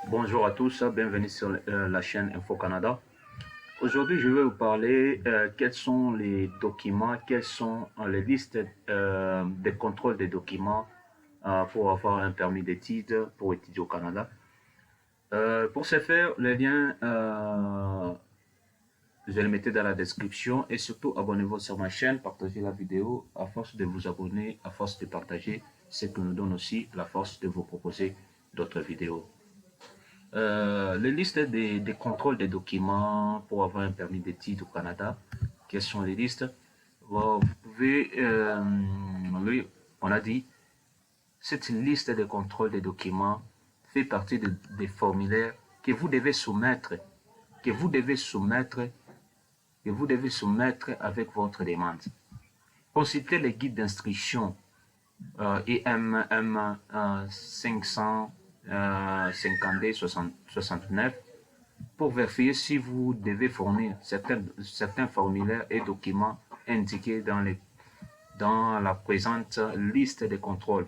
Bonjour à tous, bienvenue sur la chaîne Info Canada. Aujourd'hui, je vais vous parler quels sont les documents, quelles sont les listes des contrôles des documents pour avoir un permis d'études pour étudier au Canada. Pour ce faire, les liens, je les mettais dans la description et surtout abonnez-vous sur ma chaîne, partagez la vidéo. À force de vous abonner, à force de partager, c'est que nous donne aussi la force de vous proposer d'autres vidéos. Les listes des contrôles des documents pour avoir un permis d'études au Canada. Quelles sont les listes? Bon, vous pouvez, oui, on a dit, cette liste de contrôle des documents fait partie des formulaires que vous devez soumettre, que vous devez soumettre, que vous devez soumettre avec votre demande. Consultez les guides d'instruction IMM 550D 69 pour vérifier si vous devez fournir certains formulaires et documents indiqués dans la présente liste de contrôles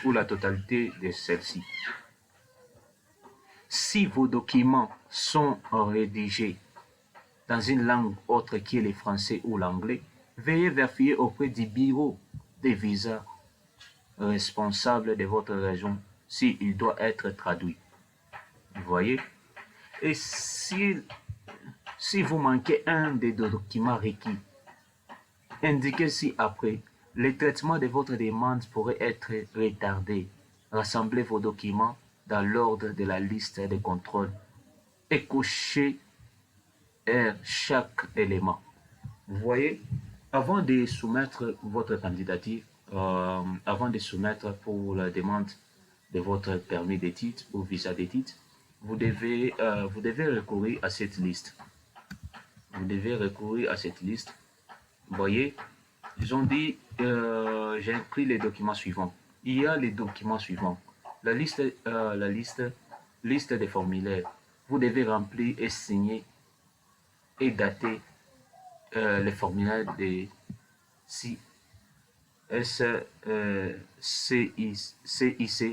ou la totalité de celle-ci. Si vos documents sont rédigés dans une langue autre que le français ou l'anglais, veuillez vérifier auprès du bureau des visas responsable de votre région s'il doit être traduit. Vous voyez? Et si vous manquez un des documents requis, indiquez ci-après. Le traitement de votre demande pourrait être retardé. Rassemblez vos documents dans l'ordre de la liste de contrôle et cochez chaque élément. Vous voyez, avant de soumettre votre candidature, avant de soumettre pour la demande de votre permis d'études ou visa d'études, vous devez recourir à cette liste. Vous devez recourir à cette liste. Vous voyez, ils ont dit, j'ai inclus les documents suivants. Il y a les documents suivants. Liste des formulaires. Vous devez remplir et signer et dater les formulaires des CIC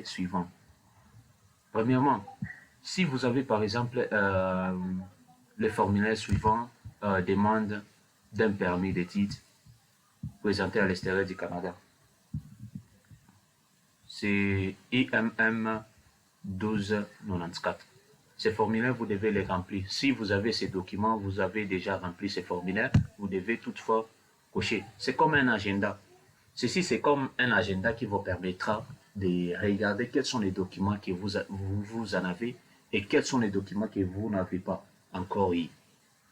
suivants. Premièrement, si vous avez par exemple le formulaire suivant demande d'un permis d'études présenté à l'extérieur du Canada. C'est IMM 1294. Ces formulaires, vous devez les remplir. Si vous avez ces documents, vous avez déjà rempli ces formulaires, vous devez toutefois cocher. C'est comme un agenda. Ceci, c'est comme un agenda qui vous permettra de regarder quels sont les documents que vous en avez et quels sont les documents que vous n'avez pas encore eu.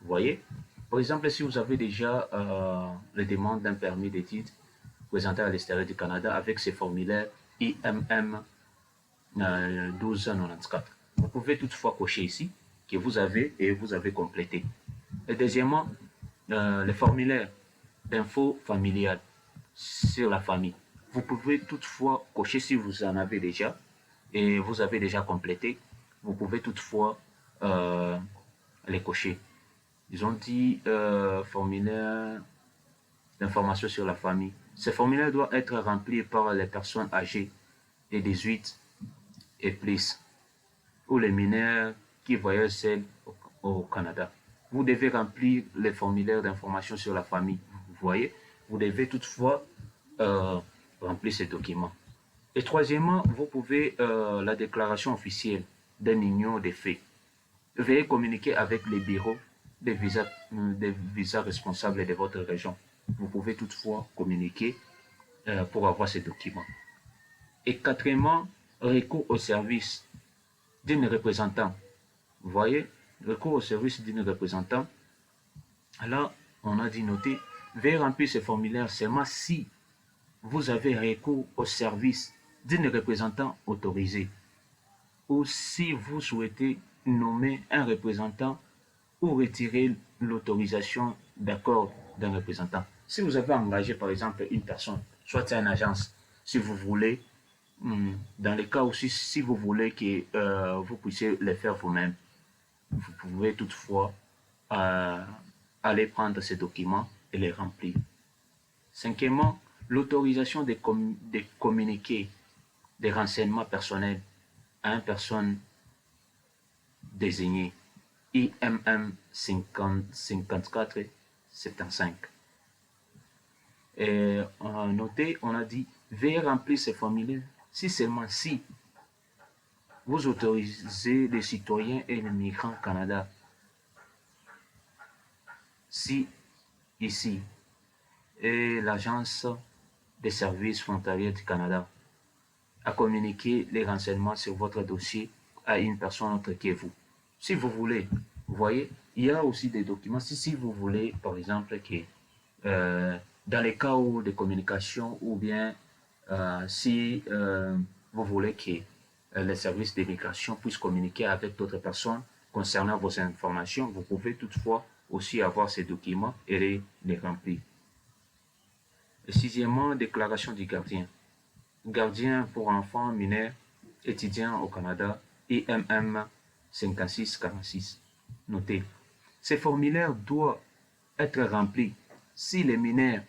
Vous voyez? Par exemple, si vous avez déjà les demandes d'un permis d'études présenté à l'extérieur du Canada avec ces formulaires IMM 1294, vous pouvez toutefois cocher ici que vous avez et vous avez complété. Et deuxièmement, les formulaires d'info familiale sur la famille. Vous pouvez toutefois cocher si vous en avez déjà et vous avez déjà complété. Vous pouvez toutefois les cocher. Ils ont dit formulaire d'information sur la famille. Ces formulaires doivent être remplis par les personnes âgées de 18 et plus ou les mineurs qui voyagent seuls au Canada. Vous devez remplir les formulaires d'information sur la famille. Vous voyez, vous devez toutefois remplir ces documents. Et troisièmement, vous pouvez la déclaration officielle d'une union des faits. Veuillez communiquer avec les bureaux des visas responsables de votre région. Vous pouvez toutefois communiquer pour avoir ces documents. Et quatrièmement, recours au service d'une représentant. Vous voyez, recours au service d'une représentant. Là, on a dit noter, veuillez remplir ce formulaire seulement si vous avez recours au service d'une représentant autorisée ou si vous souhaitez nommer un représentant ou retirer l'autorisation d'accord d'un représentant. Si vous avez engagé par exemple une personne, soit une agence, si vous voulez, dans les cas aussi, si vous voulez que vous puissiez les faire vous-même, vous pouvez toutefois aller prendre ces documents et les remplir. Cinquièmement, l'autorisation de communiquer des renseignements personnels à une personne désigné IMM 5475. Et notez, on a dit, veuillez remplir ces formulaires si seulement si vous autorisez les citoyens et les migrants au Canada. Si, ici, et l'Agence des services frontaliers du Canada a communiqué les renseignements sur votre dossier à une personne autre que vous. Si vous voulez, vous voyez, il y a aussi des documents. Si vous voulez, par exemple, que dans les cas où de communication ou bien si vous voulez que les services d'immigration puissent communiquer avec d'autres personnes concernant vos informations, vous pouvez toutefois aussi avoir ces documents et les remplir. Et sixièmement, déclaration du gardien. Gardien pour enfants mineurs, étudiants au Canada, IMM 5646. Notez, ces formulaires doivent être remplis si les mineurs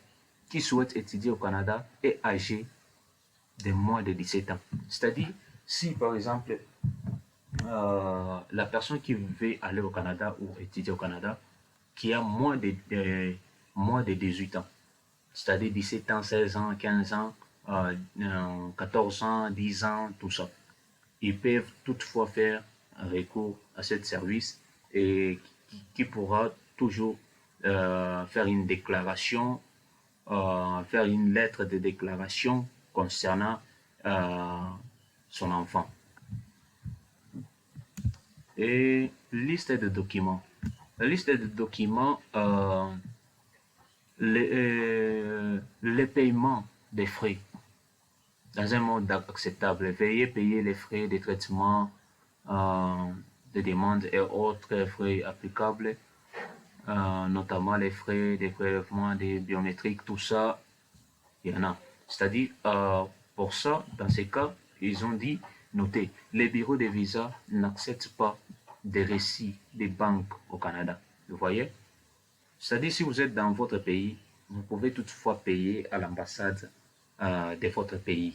qui souhaitent étudier au Canada est âgé de moins de 17 ans. C'est-à-dire, si par exemple, la personne qui veut aller au Canada ou étudier au Canada, qui a moins de 18 ans, c'est-à-dire 17 ans, 16 ans, 15 ans, 14 ans, 10 ans, tout ça. Ils peuvent toutefois faire un recours à ce service et qui pourra toujours faire une déclaration, faire une lettre de déclaration concernant son enfant. Et liste de documents. La liste de documents, les paiements des frais. Dans un monde acceptable, veuillez payer les frais de traitement, de demande et autres frais applicables, notamment les frais de prélèvement des biométriques, tout ça, il y en a. C'est-à-dire, pour ça, dans ces cas, ils ont dit, notez, les bureaux de visa n'acceptent pas des récits des banques au Canada. Vous voyez? C'est-à-dire, si vous êtes dans votre pays, vous pouvez toutefois payer à l'ambassade de votre pays,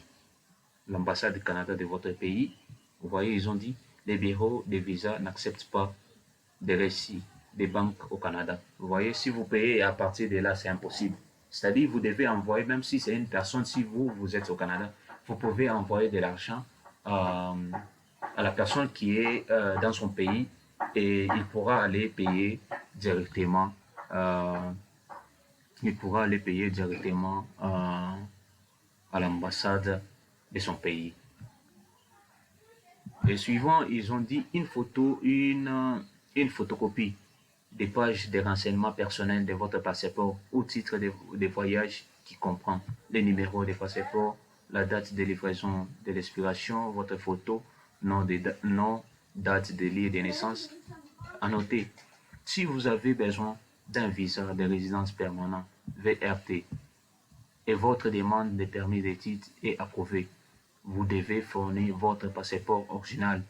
l'ambassade du Canada de votre pays. Vous voyez, ils ont dit, les bureaux de visa n'acceptent pas des récits des banques au Canada. Vous voyez, si vous payez à partir de là, c'est impossible. C'est-à-dire, vous devez envoyer, même si c'est une personne, si vous êtes au Canada, vous pouvez envoyer de l'argent à la personne qui est dans son pays et il pourra aller payer directement. Il pourra aller payer directement à l'ambassade de son pays. Et suivant, ils ont dit une photo, une photocopie des pages de renseignements personnels de votre passeport ou titre de voyage qui comprend les numéros de passeport, la date de livraison de l'expiration, votre photo, nom, date de lieu de naissance. À noter, si vous avez besoin d'un visa de résidence permanent VRT et votre demande de permis d'études est approuvée, vous devez fournir votre passeport original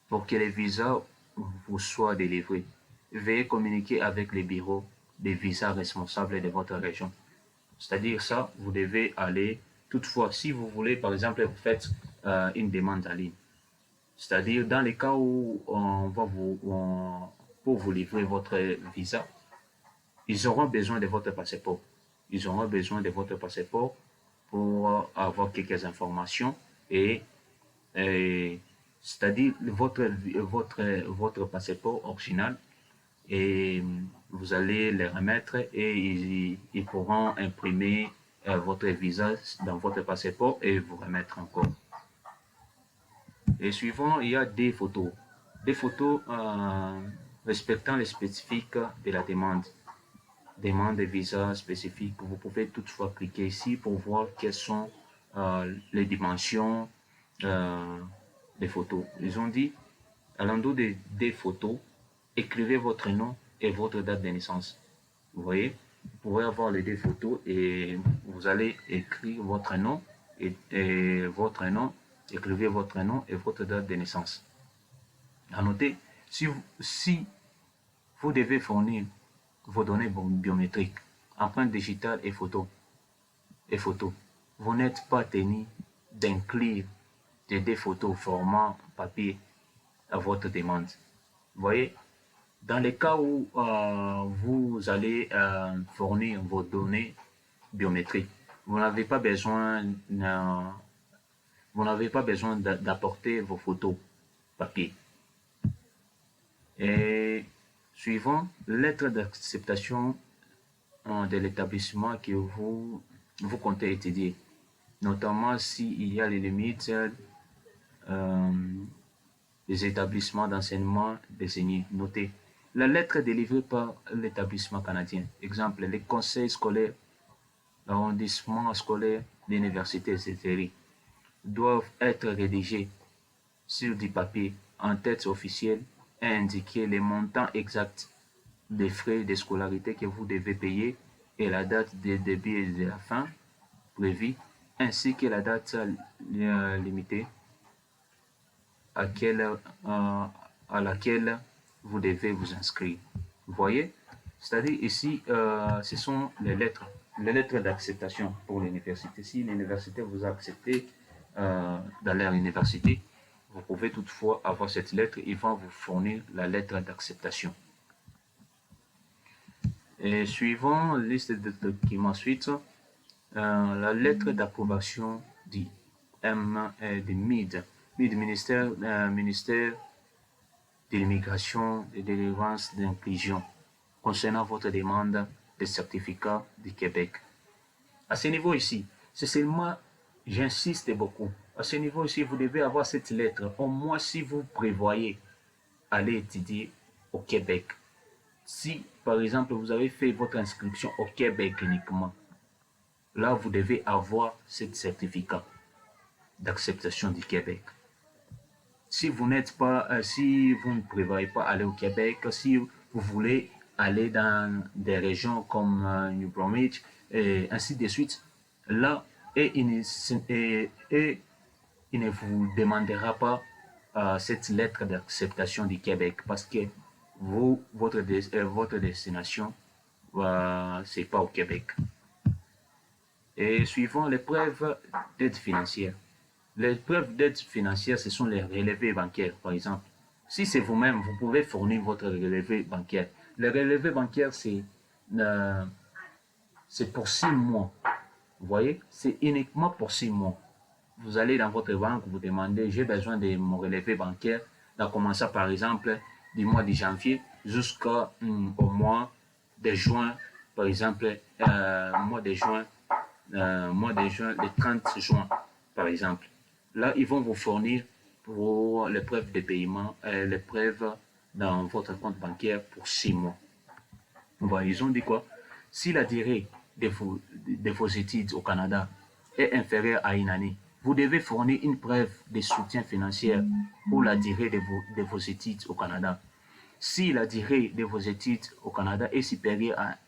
pour que les visas vous soient délivrés. Veuillez communiquer avec les bureaux des visas responsables de votre région. C'est-à-dire ça, vous devez aller, toutefois, si vous voulez, par exemple, vous faites une demande en ligne. C'est-à-dire dans les cas où on va pour vous livrer votre visa, ils auront besoin de votre passeport. Ils auront besoin de votre passeport pour avoir quelques informations et c'est-à-dire votre passeport original et vous allez les remettre et ils pourront imprimer votre visa dans votre passeport et vous remettre encore. Et suivant, il y a des photos. Des photos respectant les spécifiques de la demande. Demande de visa spécifique. Vous pouvez toutefois cliquer ici pour voir quelles sont les dimensions des photos. Ils ont dit, à l'endroit des photos, écrivez votre nom et votre date de naissance. Vous voyez, vous pouvez avoir les deux photos et vous allez écrire votre nom et votre nom. Écrivez votre nom et votre date de naissance. À noter, si vous devez fournir vos données biométriques, empreintes digitales et photos, vous n'êtes pas tenu d'inclure des photos format papier à votre demande. Vous voyez, dans les cas où vous allez fournir vos données biométriques, vous n'avez pas besoin, d'apporter vos photos papier. Et suivant lettre d'acceptation de l'établissement que vous comptez étudier, notamment s'il y a les limites des établissements d'enseignement désignés. Notez. La lettre délivrée par l'établissement canadien, exemple, les conseils scolaires, l'arrondissement scolaire, l'université, etc., doivent être rédigés sur du papier en tête officielle et indiquer les montants exacts des frais de scolarité que vous devez payer et la date de début et de la fin prévue, ainsi que la date limitée à laquelle vous devez vous inscrire. Vous voyez? C'est-à-dire ici, ce sont les lettres d'acceptation pour l'université. Si l'université vous a accepté dans leur université, vous pouvez toutefois avoir cette lettre. Ils vont vous fournir la lettre d'acceptation. Et suivant la liste de documents suite, la lettre d'approbation du MID, ministère de l'immigration et de délivrance d'inclusion, concernant votre demande de certificat du Québec. À ce niveau ici, c'est seulement, j'insiste beaucoup, à ce niveau ici, vous devez avoir cette lettre, au moins si vous prévoyez aller étudier au Québec. Si, par exemple, vous avez fait votre inscription au Québec uniquement, là, vous devez avoir ce certificat d'acceptation du Québec. Si vous n'êtes pas, si vous ne prévoyez pas aller au Québec, si vous voulez aller dans des régions comme New Brunswick et ainsi de suite, là, il ne vous demandera pas cette lettre d'acceptation du Québec parce que votre destination, c'est pas au Québec. Et suivant les preuves d'aide financière. Les preuves d'aide financière, ce sont les relevés bancaires, par exemple. Si c'est vous-même, vous pouvez fournir votre relevé bancaire. Le relevé bancaire, c'est pour 6 mois. Vous voyez, c'est uniquement pour 6 mois. Vous allez dans votre banque, vous demandez, j'ai besoin de mon relevé bancaire, en commençant par exemple du mois de janvier jusqu'au mois de juin, par exemple, mois de juin, le 30 juin, par exemple. Là, ils vont vous fournir pour les preuves de paiement, les preuves dans votre compte bancaire pour 6 mois. Bon, ils ont dit quoi? Si la durée de vos études au Canada est inférieure à une année, vous devez fournir une preuve de soutien financier pour la durée de vos études au Canada. Si la durée de vos études au Canada est supérieure à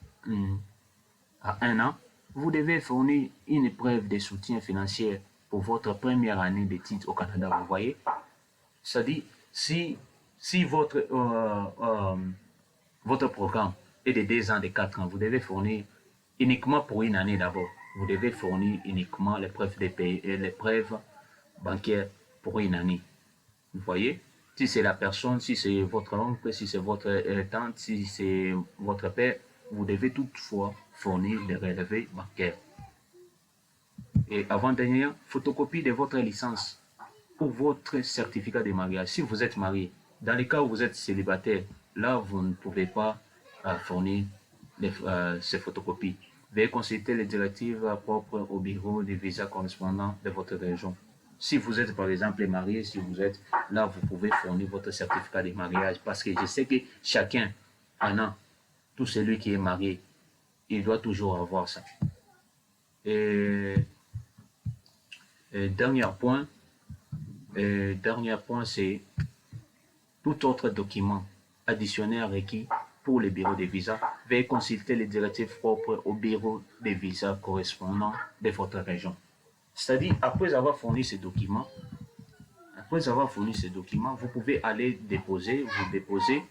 1 an, vous devez fournir une preuve de soutien financier pour votre première année d'études au Canada. Vous voyez? C'est-à-dire, si votre programme est de 2 ans, de 4 ans, vous devez fournir uniquement pour une année d'abord. Vous devez fournir uniquement les preuves les preuves bancaires pour une année. Vous voyez? Si c'est la personne, si c'est votre oncle, si c'est votre tante, si c'est votre père, vous devez toutefois fournir les relevés bancaires. Et avant-dernière, photocopie de votre licence ou votre certificat de mariage. Si vous êtes marié, dans les cas où vous êtes célibataire, là, vous ne pouvez pas fournir ces photocopies. Veuillez consulter les directives propres au bureau de visa correspondant de votre région. Si vous êtes par exemple marié, si vous êtes là, vous pouvez fournir votre certificat de mariage parce que je sais que chacun en a. Tout celui qui est marié, il doit toujours avoir ça. Et dernier point, c'est tout autre document additionnel requis pour le bureau de visa. Veuillez consulter les directives propres au bureau de visa correspondant de votre région. C'est-à-dire, après avoir fourni ces documents, vous pouvez aller vous déposer.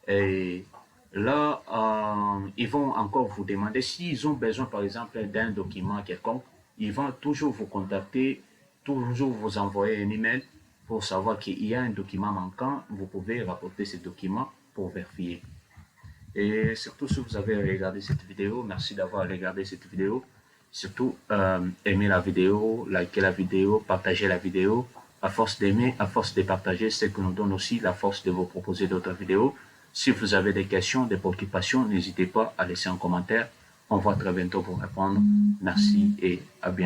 Et là, ils vont encore vous demander s'ils ont besoin, par exemple, d'un document quelconque. Ils vont toujours vous contacter, toujours vous envoyer un email pour savoir qu'il y a un document manquant, vous pouvez rapporter ce document pour vérifier. Et surtout, si vous avez regardé cette vidéo, merci d'avoir regardé cette vidéo. Surtout, aimez la vidéo, likez la vidéo, partagez la vidéo. À force d'aimer, à force de partager, c'est ce que nous donne aussi la force de vous proposer d'autres vidéos. Si vous avez des questions, des préoccupations, n'hésitez pas à laisser un commentaire. On va très bientôt vous répondre. Merci et à bientôt.